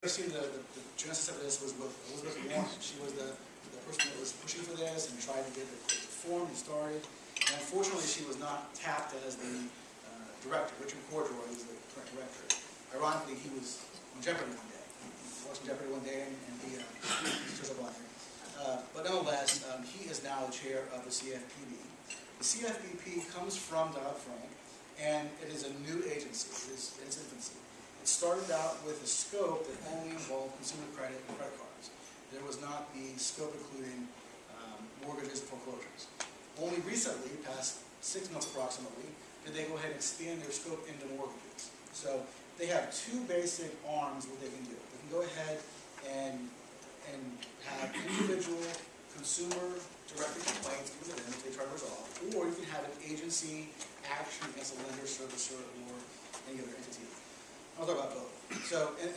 See, the genesis of this was with Elizabeth Warren. She was the person that was pushing for this and tried to get it formed and started. And unfortunately, she was not tapped as the director. Richard Cordroy is the current director. Ironically, he was on Jeopardy one day. He was watching Jeopardy one day, and he shows up on there. But nonetheless, he is now the chair of the CFPB. The CFPB comes from Dodd-Frank, and it is a new agency. It is in its infancy. It started out with a scope that only involved consumer credit and credit cards. There was not the scope including mortgages and foreclosures. Only recently, past 6 months approximately, did they go ahead and expand their scope into mortgages. So they have two basic arms what they can do. They can go ahead and have individual consumer directed complaints with them if they try to resolve, or you can have an agency action against a lender, servicer, or any other entity. I'll talk about both. So, and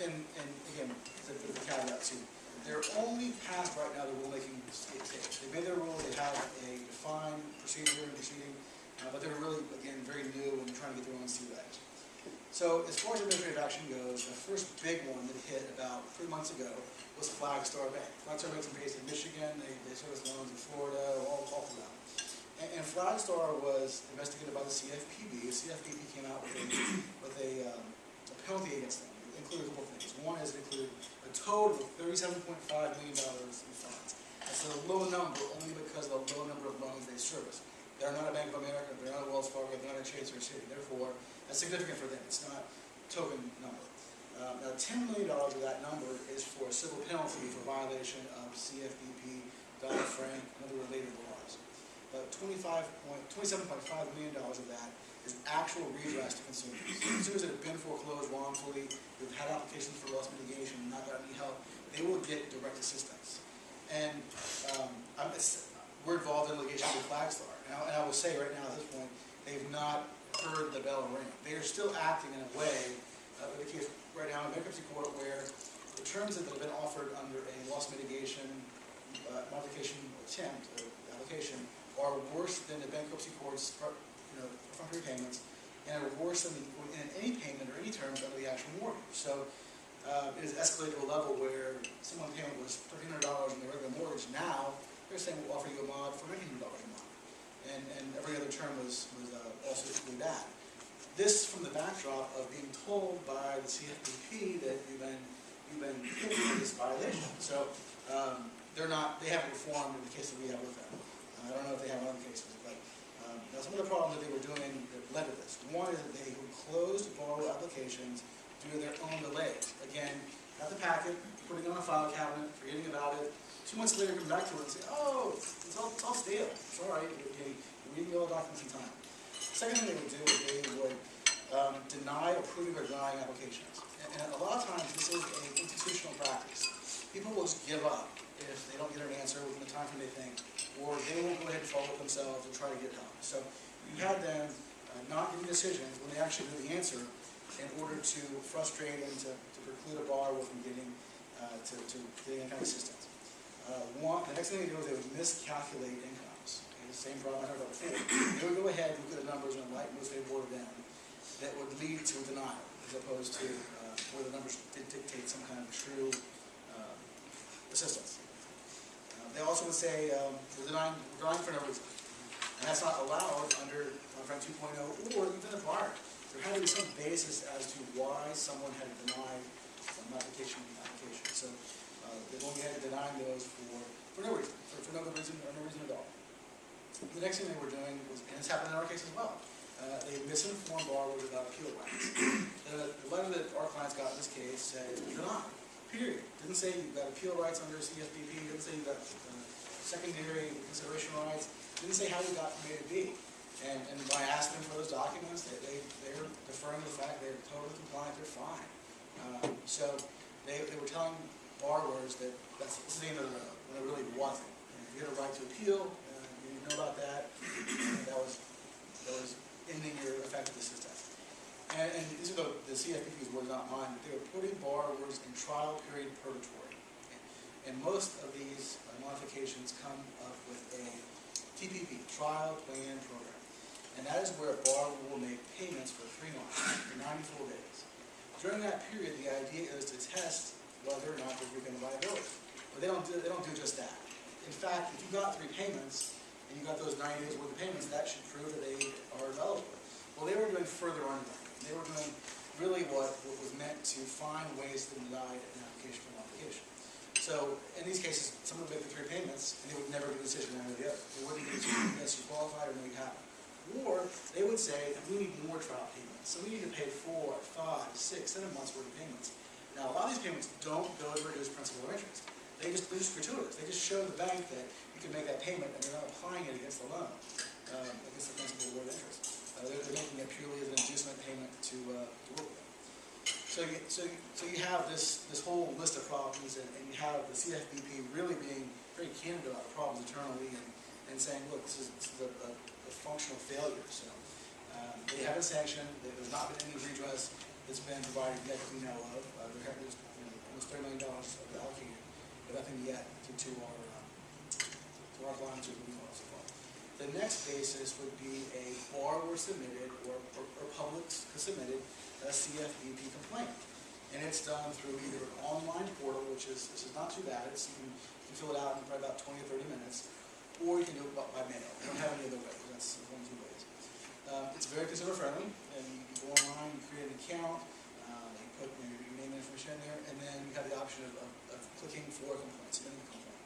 again, the caveat too. They're only past right now the rulemaking stage. They made their rule, they have a defined procedure and proceeding, but they're really, again, very new and trying to get their own sea legs. So, as far as administrative action goes, the first big one that hit about 3 months ago was Flagstar Bank. Flagstar Bank's based in Michigan, they service loans in Florida, all throughout. And Flagstar was investigated by the CFPB. The CFPB came out with a penalty against them. It included a couple of things. One is it included a total of $37.5 million in fines. That's a low number only because of the low number of loans they service. They're not a Bank of America, they're not a Wells Fargo, they're not a Chase or a Citi. Therefore, that's significant for them. It's not a token number. Now, $10 million of that number is for a civil penalty for violation of CFPB, Dodd-Frank, and other related laws. But $27.5 million of that is actual redress to consumers. Consumers that have been foreclosed wrongfully, who've had applications for loss mitigation, not got any help, they will get direct assistance. And we're involved in litigation with Flagstar. And I will say right now at this point, they've not heard the bell ring. They are still acting in a way, with the case right now in bankruptcy court, where the terms that have been offered under a loss mitigation modification attempt, application, are worse than the bankruptcy court's perfunctory payments, and are worse than any payment or any terms under the actual mortgage. So it has escalated to a level where someone's payment was $1,300 in the regular mortgage. Now they're saying we'll offer you a mod for $1,900 a month, and every other term was also equally bad. This from the backdrop of being told by the CFPB that you've been hit with this violation. So they haven't reformed in the case that we have with them. I don't know if they have other cases, but now some of the problems that they were doing that led to this. One is that they closed borrower applications due to their own delays. Again, got the packet, putting it on a file cabinet, forgetting about it. 2 months later, come back to it and say, oh, it's all stale. It's all right. You're reading all the documents in time. Second thing they would do is they would deny approving or denying applications. And a lot of times, this is an institutional practice. People will just give up if they don't get an answer within the time frame they think, or they won't go ahead and follow it themselves and try to get help. So you had them not giving decisions when they actually knew the answer in order to frustrate and to preclude a borrower from getting any kind of assistance. The next thing they do is they would miscalculate incomes. Okay, the same problem I heard about before. They would go ahead and look at the numbers and light most favorable to them that would lead to a denial, as opposed to where the numbers did dictate some kind of true assistance. They also would say we're denying for no reason. And that's not allowed under Dodd-Frank 2.0 or even the bar. There had to be some basis as to why someone had denied an application. So they're going ahead and denying those for no reason, for no good reason or no reason at all. The next thing they were doing was, and it's happened in our case as well, they misinformed borrowers about appeal rights. The letter that our clients got in this case said denied. Period. Didn't say you've got appeal rights under CFPB, didn't say you've got secondary consideration rights, didn't say how you got from A to B. And by asking for those documents, they're deferring to the fact they're totally compliant, they're fine. So they were telling borrowers that this is the end of the road, when it really wasn't. And if you had a right to appeal, you didn't know about that, that was ending your effective assistance. And these are the CFPB's words, not mine, but they were putting borrowers in trial period purgatory. And most of these modifications come up with a TPP, Trial Plan Program. And that is where a borrower will make payments for 3 months, for 90 full days. During that period, the idea is to test whether or not there's repayment liability. But they don't do just that. In fact, if you got 3 payments, and you got those 90 days worth of payments, that should prove that they are eligible. Well, they were doing further underwriting. They were doing really what was meant to find ways to deny an application for an obligation. So in these cases, someone would make the 3 payments, and they would never get a decision one way or the other. They wouldn't get a decision yes, you qualified or no, you haven't. Or they would say, we need more trial payments. So we need to pay 4, 5, 6, 7 months worth of payments. Now, a lot of these payments don't go to reduce principal or interest. They're just gratuitous. They just show the bank that you can make that payment, and they're not applying it against the loan, against the principal or the interest. They're making it purely as an inducement payment to work with them. So you have this whole list of problems, and you have the CFPP really being very candid about the problems internally and saying, look, this is a functional failure. So they haven't sanctioned. There's not been any redress that's been provided yet that we know of. There's almost $30 million allocated, but nothing yet to our clients or who we know so far. The next basis would be a borrower submitted or public submitted a CFPP complaint. And it's done through either an online portal, which is, this is not too bad, you can fill it out in probably about 20 or 30 minutes, or you can do it by mail. We don't have any other way, that's one of 2 ways. It's very consumer friendly, and you can go online, you create an account, you put your name and information in there, and then you have the option of clicking for a complaint, submitting a complaint.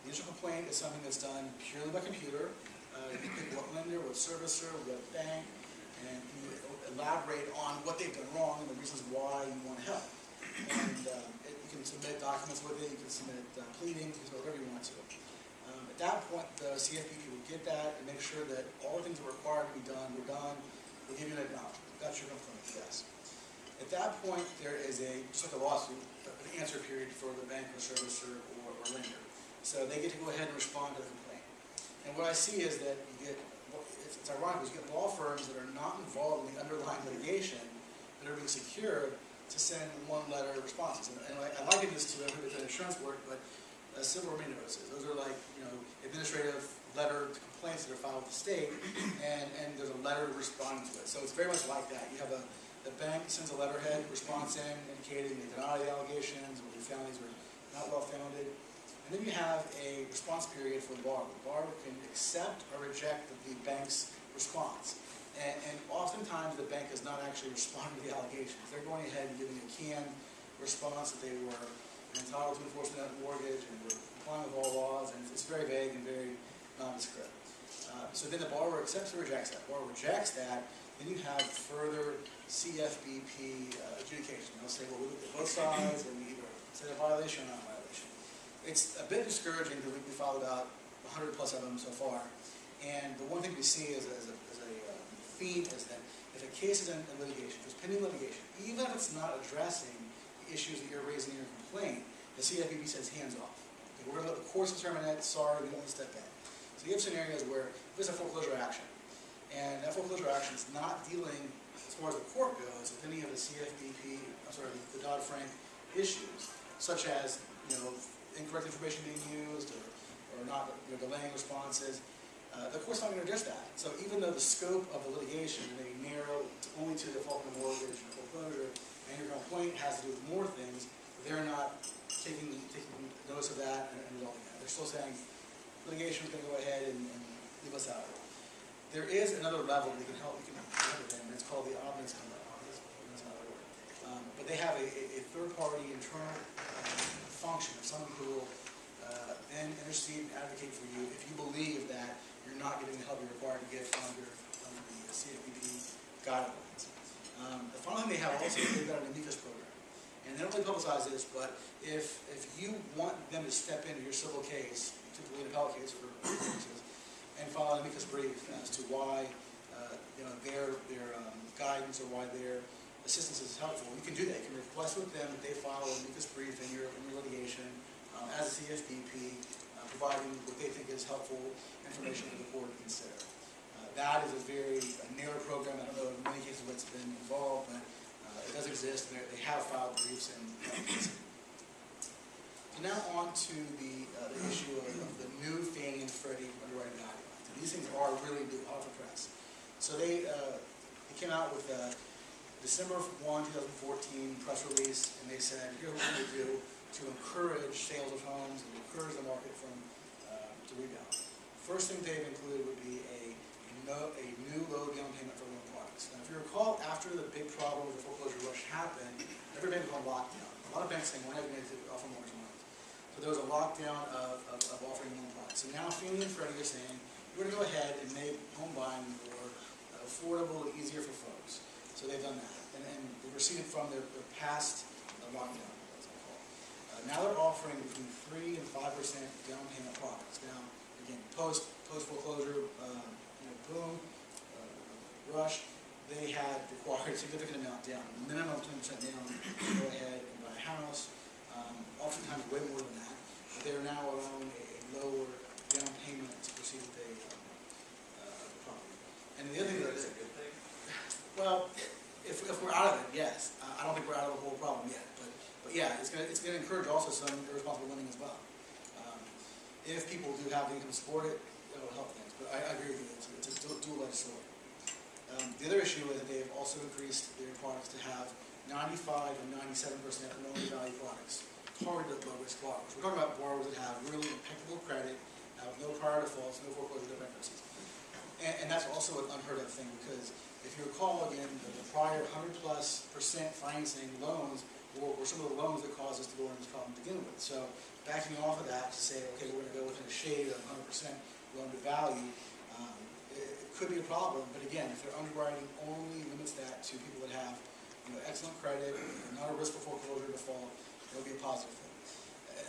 The initial complaint is something that's done purely by computer. You pick what lender, what servicer, what bank, and you elaborate on what they've done wrong and the reasons why you want to help. And you can submit documents with it, you can submit pleadings, you can submit whatever you want to. At that point, the CFPP will get that and make sure that all the things that are required to be done were done. They'll give you an acknowledgement. That's your complaint, yes. At that point, there is just like a lawsuit, an answer period for the bank or servicer or lender. So they get to go ahead and respond to the complaint. And what I see is that you get, it's ironic, is you get law firms that are not involved in the underlying litigation that are being secured to send 1-letter responses. And I liken this to everybody that's insurance work, but civil remedy notices. Those are like, administrative letter complaints that are filed with the state, and there's a letter responding to it. So it's very much like that. You have the bank sends a letterhead response in indicating they deny the allegations, or we found these were not well founded. And then you have a response period for the borrower. The borrower can accept or reject the bank's response. And oftentimes the bank is not actually responding to the allegations. They're going ahead and giving a canned response that they were entitled to enforce that mortgage and were complying with all laws, and it's very vague and very nondescript. So then the borrower accepts or rejects that. The borrower rejects that, then you have further CFPP adjudication. They'll say, well, we looked at both sides, and we either said a violation or not a violation. It's a bit discouraging because we filed about 100 plus of them so far, and the one thing we see as a theme is that if a case is in litigation, if it's pending litigation, even if it's not addressing the issues that you're raising in your complaint, the CFPB says hands off. Okay, we're going to let the courts determine that, sorry, we won't step in. So you have scenarios where there's a foreclosure action, and that foreclosure action is not dealing, as far as the court goes, with any of the CFPP, the Dodd-Frank issues, such as, incorrect information being used, or not delaying responses. The court's not going to address that. So even though the scope of the litigation may narrow only to default in the mortgage and foreclosure, and your complaint has to do with more things, they're not taking notice of that and resolving that. They're still saying litigation is going to go ahead and leave us out. There is another level that can help with them, and it's called the ombudsman. That's not a word. But they have a third-party internal function of someone who will then intercede and advocate for you if you believe that you're not getting the help you're required to get under the CFPP guidelines. The final thing they have also is they've got an amicus program. And they don't really publicize this, but if you want them to step into your civil case, typically an appellate case for cases, and file an amicus brief as to why their guidance or why their assistance is helpful, you can do that. You can request with them that they file an amicus brief in your litigation as a CFPP, providing what they think is helpful information for the court to consider. That is a very narrow program. I don't know in many cases what's been involved, but it does exist. They have filed briefs and So now on to the issue of the new Fannie and Freddie underwriting guidelines. These things are really new, off the press. So they came out with December 1, 2014 press release, and they said, here's what we're going to do to encourage sales of homes and encourage the market to rebound. First thing they've included would be a new low down payment for loan products. Now, if you recall, after the big problem with the foreclosure rush happened, every bank was on lockdown. A lot of banks saying we're not going to offer mortgage loans. So there was a lockdown of offering loan products. So now Fannie and Freddie are saying, we're going to go ahead and make home buying more affordable and easier for folks. So they've done that. And they've receded from their past lockdown, as I call it. Now they're offering between 3 and 5% down payment products. Now, again, post foreclosure boom, rush, they had required a significant amount down, minimum of 10% down to go ahead and buy a house, oftentimes way more than that, but they are now allowing a lower down payment to proceed with the property. And the other thing Is that a good thing? well, if we're out of it, yes. I don't think we're out of the whole problem yet, but yeah, it's going to encourage also some irresponsible lending as well. If people do have the income to support it, it'll help things. But I agree with you. It's a dual-edged sword. The other issue is that they've also increased their products to have 95 and 97% loan-to-value products targeted at low-risk borrowers. We're talking about borrowers that have really impeccable credit, have no prior defaults, no foreclosure, no bankruptcies. And that's also an unheard of thing, because if you recall, again, the prior 100+% financing loans were some of the loans that caused us to go into this problem to begin with. So backing off of that to say, okay, we're going to go within a shade of 100% loan-to-value, it could be a problem. But again, if their underwriting only limits that to people that have excellent credit, not a risk for foreclosure default, it'll be a positive thing.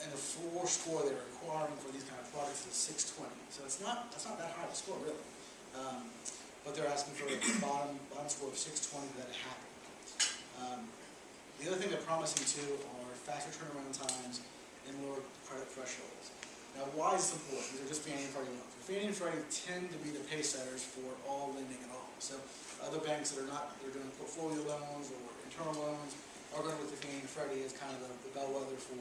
And the floor score they're requiring for these kind of products is 620. So that's not that high of a score, really. But they're asking for a bottom score of 620 for that to happen. The other thing they're promising too are faster turnaround times and lower credit thresholds. Now, why is this important? These are just Fannie and Freddie loans. Fannie and Freddie tend to be the pace setters for all lending at all. So other banks that they're doing portfolio loans or internal loans are going to look at Fannie and Freddie as kind of the bellwether for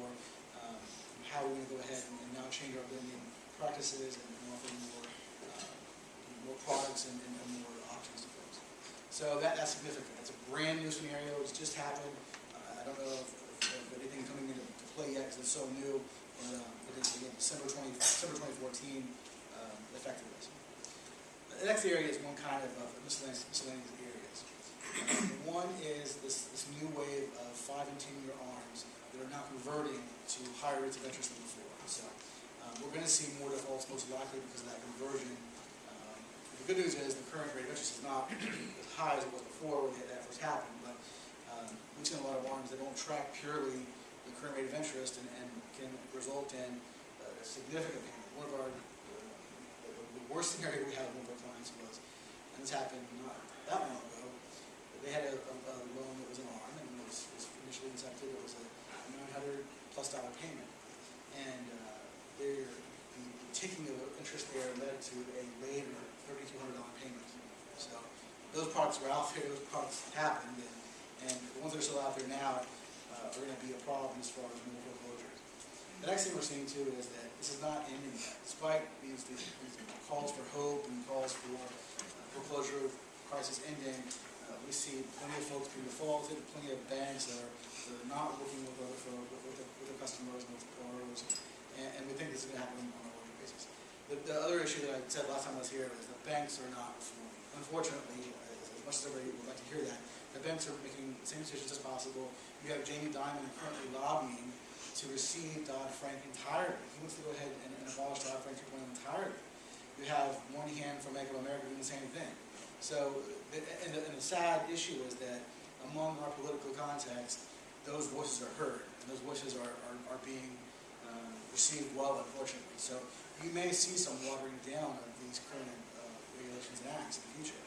how we're going to go ahead and now change our lending practices and offer more products and more options to folks. So that's significant. It's a brand new scenario. It's just happened. I don't know if anything coming into play yet because it's so new, but it's again December 2014 effective this. The next area is one kind of miscellaneous areas. One is this new wave of 5 and 10-year ARMs that are now converting to higher rates of interest than before. So we're going to see more defaults most likely because of that conversion. The good news is the current rate of interest is not as high as it was before when that first happened, but we've seen a lot of ARMs that don't track purely the current rate of interest and can result in a significant payment. One of our, the worst scenario we had with one of our clients was, and this happened not that long ago, they had a loan that was an ARM and was initially accepted. It was a $900+ payment, and the taking of interest there led to a later $3,200 payment. So those products were out there, those products happened, and the ones that are still out there now are going to be a problem as far as more foreclosures. The next thing we're seeing too is that this is not ending yet. Despite these calls for hope and calls for foreclosure crisis ending, we see plenty of folks being defaulted, plenty of banks that are not working with other folks, with their customers and with borrowers, and we think this is going to happen on a larger basis. The other issue that I said last time I was here is that banks are not reforming. Unfortunately, as much as everybody would like to hear that, the banks are making the same decisions as possible. You have Jamie Dimon currently lobbying to receive Dodd-Frank entirely. He wants to go ahead and abolish Dodd-Frank 2.0 entirely. You have Moynihan from Bank of America doing the same thing. So, and the sad issue is that among our political context, those voices are heard, and those voices are being received well, unfortunately. So you may see some watering down of these current regulations and acts in the future,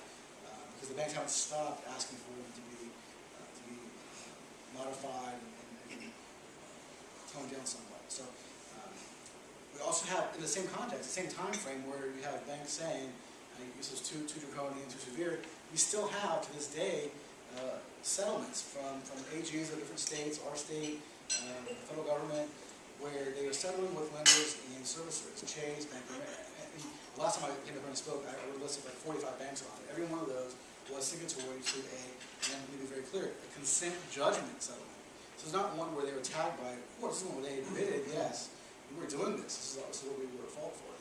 because the banks haven't stopped asking for them to be modified and toned down somewhat. So we also have, in the same context, the same time frame, where you have banks saying, this is too draconian, too severe, we still have, to this day, settlements from AGs of different states, our state, the federal government, where they are settling with lenders and servicers, Chase, Bank of America. The last time I came up and spoke, I listed like 45 banks off it. Every one of those was signatory to and let me be very clear, a consent judgment settlement. So it's not one where they were tagged by a court. This is one where they admitted, yes, we were doing this. This is what we were at fault for.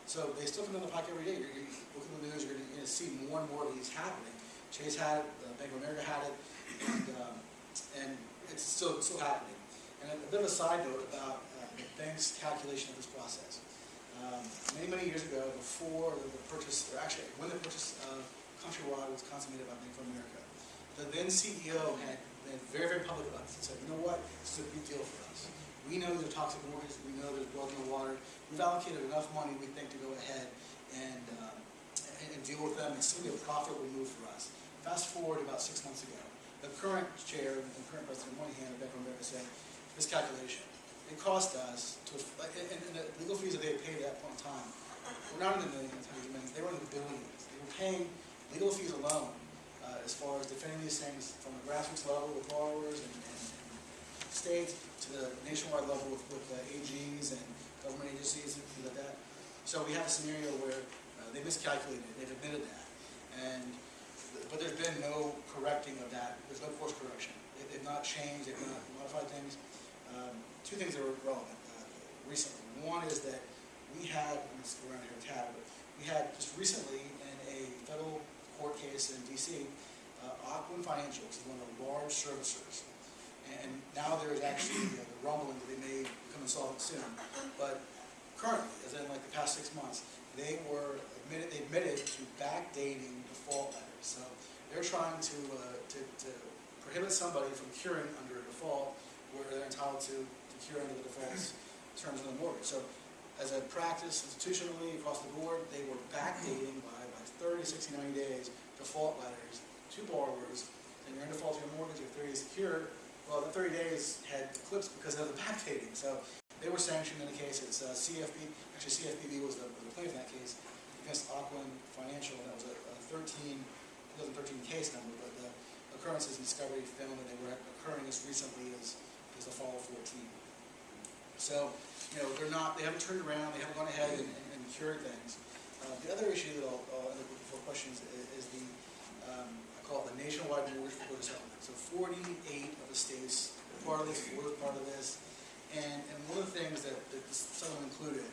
So they still come in the pocket every day. You're looking at the news, you're going to see more and more of these happening. Chase had it, Bank of America had it, and it's still happening. And a bit of a side note about the bank's calculation of this process. Many years ago, before the purchase, or actually when the purchase of Countrywide was consummated by Bank of America, the then CEO had been very public about this and said, you know what, this is a big deal for us. We know there's toxic mortgages, we know there's blood in the water. We've allocated enough money, we think, to go ahead and deal with them. It's going to be a profitable move for us. Fast forward about 6 months ago, the current chair and the current president of Moynihan of Bank of America said, this calculation, it cost us, and the legal fees that they had paid at that point in time, were not in the millions, hundreds of millions, they were in the billions. They were paying legal fees alone as far as defending these things from the grassroots level with borrowers and states to the nationwide level with AGs and government agencies and things like that. So we have a scenario where they miscalculated, they've admitted that, but there's been no correcting of that. There's no course correction. They've not changed, they've not modified things. Two things that are relevant recently. One is that we had, let's go around here a tad, but we had just recently in a federal court case in D.C., Ocwen Financial, which is one of the large servicers, and now there is actually the rumbling that they may become insolvent soon. But currently, as in like the past 6 months, they admitted to backdating default letters. So they're trying to prohibit somebody from curing under a default where they're entitled to cure under the default's terms of the mortgage. So as a practice institutionally across the board, they were backdating by 30, 60, 90 days default letters to borrowers, and you're in default to your mortgage, you have 30 days to cure. Well, the 30 days had eclipsed because of the backdating. So they were sanctioned in the case. It's CFPB was the plaintiff in that case against Ocwen Financial, and that was a 2013 case number, but the occurrences in discovery found that they were occurring as recently as the fall of 14. So, you know, they haven't turned around, they haven't gone ahead and cured things. The other issue that I'll end up with for questions is the, I call it the nationwide mortgage foreclosure settlement. So 48 of the states are part of this, Florida is part of this, and one of the things that this settlement included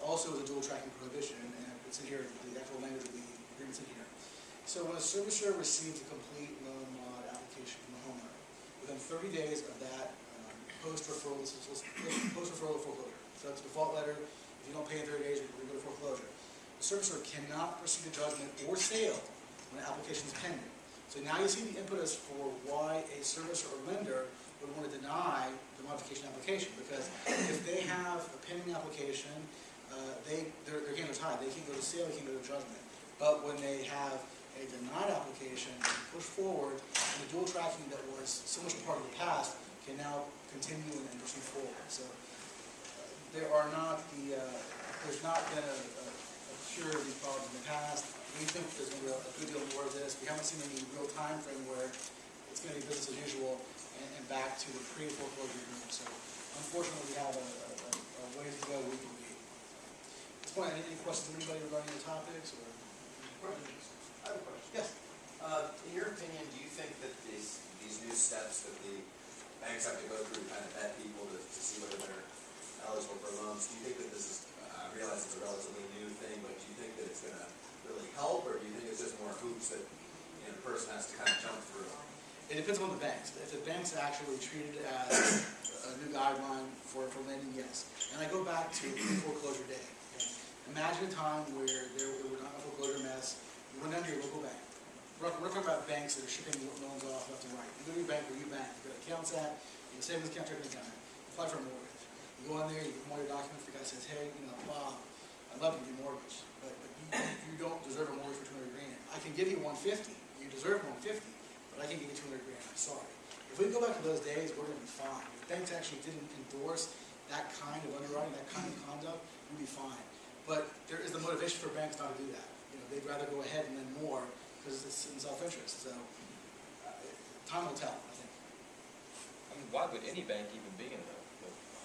also is a dual tracking prohibition, and it's in here, the actual language of the agreement's in here. So when a servicer receives a complete loan mod application from the homeowner, within 30 days of that post-referral foreclosure, so it's a default letter, if you don't pay in 30 days, you're going to go to foreclosure. The servicer cannot proceed to judgment or sale when an application is pending. So now you see the impetus for why a servicer or lender would want to deny the modification application, because if they have a pending application, their hands are tied. They can't go to sale, they can't go to judgment. But when they have a denied application, push forward, and the dual tracking that was so much a part of the past can now continue and proceed forward. So there's not been a cure of these problems in the past. We think there's going to be a good deal more of this. We haven't seen any real time frame where it's going to be business as usual and back to the pre-foreclosure agreement. So unfortunately, we have a ways to go. We can be. At this point, any questions from anybody regarding the topics? Or questions? I have a question. Yes. In your opinion, do you think that these new steps that the banks have to go through to kind of vet people to see whether they're eligible for loans, do you think that this is, I realize it's a relatively new thing, but do you think that it's going to really help, or do you think it's just more hoops that the person has to kind of jump through? It depends on the banks. If the banks actually treat it as a new guideline for lending, yes. And I go back to foreclosure day. Okay? Imagine a time where there were not a foreclosure mess. You went down to your local bank. We're talking about banks that are shipping loans off left and right. You go to your bank where you bank. You got accounts at, you have a savings account, checking account. Apply for a mortgage. You go in there, you get all your documents. The guy says, hey, Bob, I'd love to give you a mortgage, but you don't deserve a mortgage for $200,000. I can give you $150. You deserve $150, but I can give you $200,000. I'm sorry. If we go back to those days, we're going to be fine. If banks actually didn't endorse that kind of underwriting, that kind of conduct, we'd be fine. But there is the motivation for banks not to do that. They'd rather go ahead and lend more because it's in self-interest. So time will tell, I think. I mean, why would any bank even be in the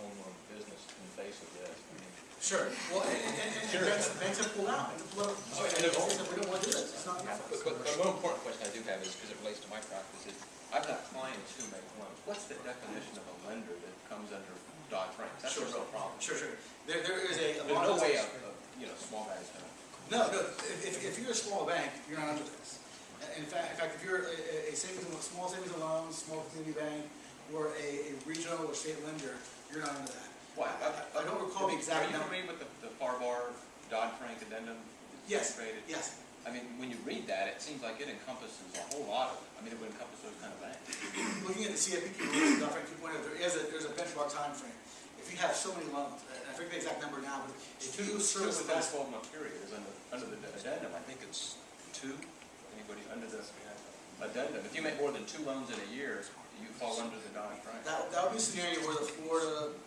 home loan business in the face of this. I mean, Sure, well, and banks have pulled out, so they said, we don't want to do this, it's not. But one important question I do have is, because it relates to my practice, is I've got clients who make loans. What's the definition of a lender that comes under Dodd-Frank? That's a real problem. Sure. There is a There's lot no of. way of small guys gonna. No, if you're a small bank, you're not under this. In fact, if you're a small savings and loans, small community bank, or a regional or state lender, you're not under that. Why? I don't recall the exact Are you number. familiar with the FAR Dodd-Frank addendum? Yes, Created? yes. I mean, when you read that, it seems like it encompasses a whole lot of it. I mean, it would encompass those kind of banks. Looking at the CFPB rules, Dodd-Frank 2.0, there's a benchmark time frame. If you have so many loans, and I forget the exact number now, but if you service within a that. 12-month period is under the addendum. I think it's 2. Anybody under the addendum? If you make more than 2 loans in a year, you fall under the Dodd-Frank. That would be a scenario where the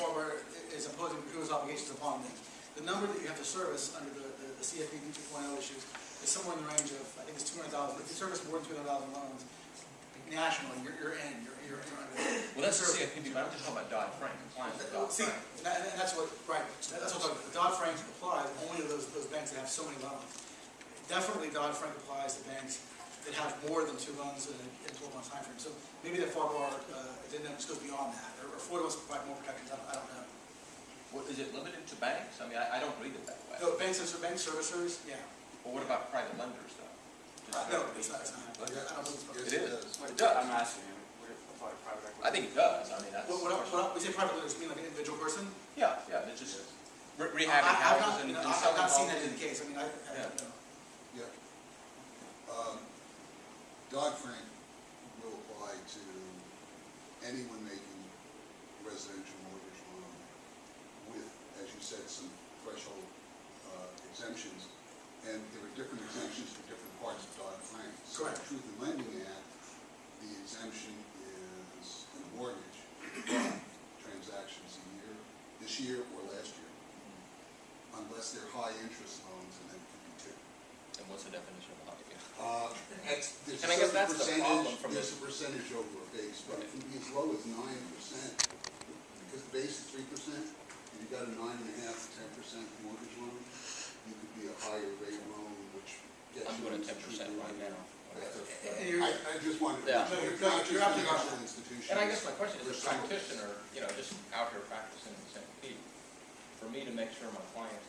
farmer is imposing gratuitous obligations upon them. The number that you have to service under the CFPB 2.0 issues is somewhere in the range of, I think it's 200,000. If you service more than 200,000 loans nationally, you're in. You're under. Well, that's the CFPB, but I'm just talking about Dodd-Frank, compliance with See, Dodd-Frank. and that's what, right, that's what I'm talking about. The Dodd-Frank applies only to those banks that have so many loans. Definitely Dodd-Frank applies to banks that have more than 2 loans in a 12-month time frame. So maybe the FAR addendum just goes beyond that, or Florida wants to provide more protections, I don't know. Well, is it limited to banks? I mean, I don't read it that way. No, bank servicers, yeah. Well, what about private lenders, though? No, it's not. I don't believe It is. It It does. I'm asking you, we're applying private equity. I think it does. I mean, that's. we say private lenders, you mean like an individual person? Yeah, they're just rehabbing I've houses and I've selling not seen that homes. in the case, I mean, I Yeah. don't know. Yeah. Dodd-Frank will apply to anyone making residential mortgage loan with, as you said, some threshold exemptions. And there are different exemptions for different parts of Dodd-Frank. So Correct. the Truth in Lending Act, the exemption is in a mortgage, 5 transactions a year, this year or last year, unless they're high interest loans, and then it could be 2. And what's the definition of high? There's And I a guess certain that's the problem from there's this. a percentage over a base, but it can be as low as 9%, because the base is 3%, and you got a 9.5 to 10% mortgage loan, you could be a higher rate loan, which gets I'm you going into at 10% right now. I just wanted to, Yeah. not just You're absolutely right. financial institutions. And I guess my question is, as a We're practitioner, just out here practicing in St. Pete, for me to make sure my client,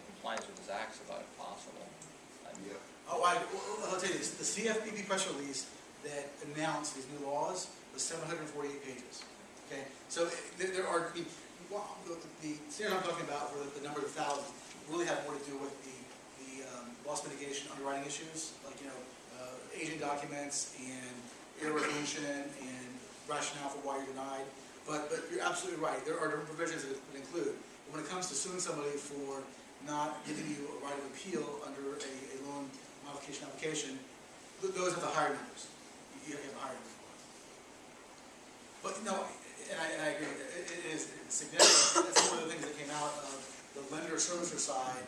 complies with his acts about if possible. Yeah. I'll tell you this, the CFPB press release that announced these new laws was 748 pages. Okay, so there are, the standard I'm talking about, where the number of thousands, really have more to do with the loss mitigation underwriting issues, like, aging documents and error resolution and rationale for why you're denied. But you're absolutely right, there are provisions that would include. But when it comes to suing somebody for not giving you a right of appeal under a loan modification application, those are the higher numbers. You have a higher number. But no, and I agree, it is significant. That's one of the things that came out of the lender servicer side.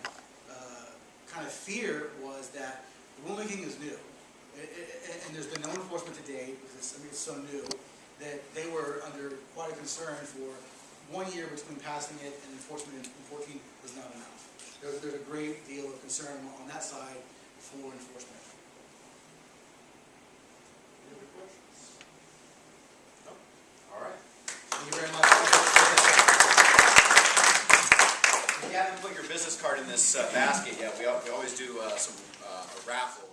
Kind of fear was that the rulemaking is new, and there's been no enforcement to date because it's so new that they were under quite a concern for 1 year between passing it and enforcement in 2014 was not enough. There's a great deal of concern on that side for enforcement. Any other questions? No? All right. Thank you very much. If you haven't put your business card in this basket yet, we always do a raffle.